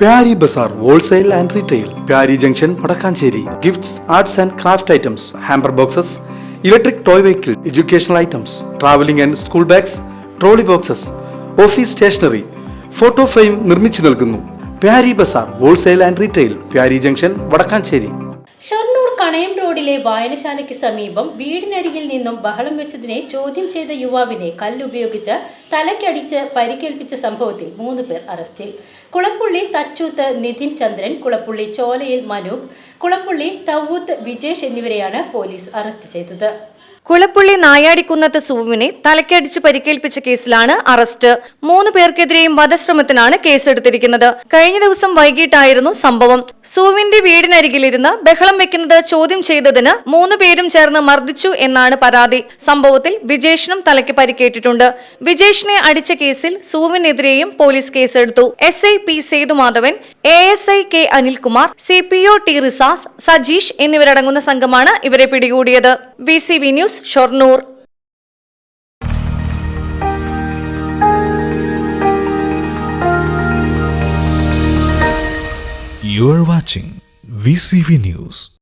Pyari Bazaar Wholesale and Retail, Pyari Junction, Padakkancherry. Gifts, arts and craft items, hamper boxes, electric toy vehicle, educational items, traveling and school bags, trolley boxes, office stationery, photo frame നിർമ്മിച്ചു നൽകുന്നു. Pyari Bazaar Wholesale and Retail, Pyari Junction, Padakkancherry. Shoranur Kanayam റോഡിലെ വായനശാലയ്ക്ക് സമീപം വീടിനരികിൽ നിന്നും ബഹളം വെച്ചതിനെ ചോദ്യം ചെയ്ത യുവാവിനെ കല്ലുപയോഗിച്ച് തലയ്ക്കടിച്ച് പരിക്കേൽപ്പിച്ച സംഭവത്തിൽ 3 പേർ അറസ്റ്റിൽ. കുളപ്പുള്ളി തച്ചൂത്ത് നിതിൻ ചന്ദ്രൻ, കുളപ്പുള്ളി ചോലയിൽ മനൂപ്, കുളപ്പുള്ളി തവൂത്ത് വിജേഷ് എന്നിവരെയാണ് പോലീസ് അറസ്റ്റ് ചെയ്തത്. കുളപ്പുള്ളി നായാടിക്കുന്നത്ത് സുവുവിനെ തലക്കടിച്ച് പരിക്കേൽപ്പിച്ച കേസിലാണ് അറസ്റ്റ്. 3 പേർക്കെതിരെയും വധശ്രമത്തിനാണ് കേസെടുത്തിരിക്കുന്നത്. കഴിഞ്ഞ ദിവസം വൈകിട്ടായിരുന്നു സംഭവം. സുവുവിന്റെ വീടിനരികിലിരുന്ന് ബഹളം വെക്കുന്നത് ചോദ്യം ചെയ്തതിന് 3 പേരും ചേർന്ന് മർദ്ദിച്ചു എന്നാണ് പരാതി. സംഭവത്തിൽ വിജേഷിനും തലയ്ക്ക് പരിക്കേറ്റിട്ടുണ്ട്. വിജേഷിനെ അടിച്ച കേസിൽ സുവുവിനെതിരെയും പോലീസ് കേസെടുത്തു. SI P Sethumadhavan, ASI K Anilkumar, CPO T Rizas, Sajeesh എന്നിവരടങ്ങുന്ന സംഘമാണ് ഇവരെ പിടികൂടിയത്. VCV news Shoranur. You are watching VCV News.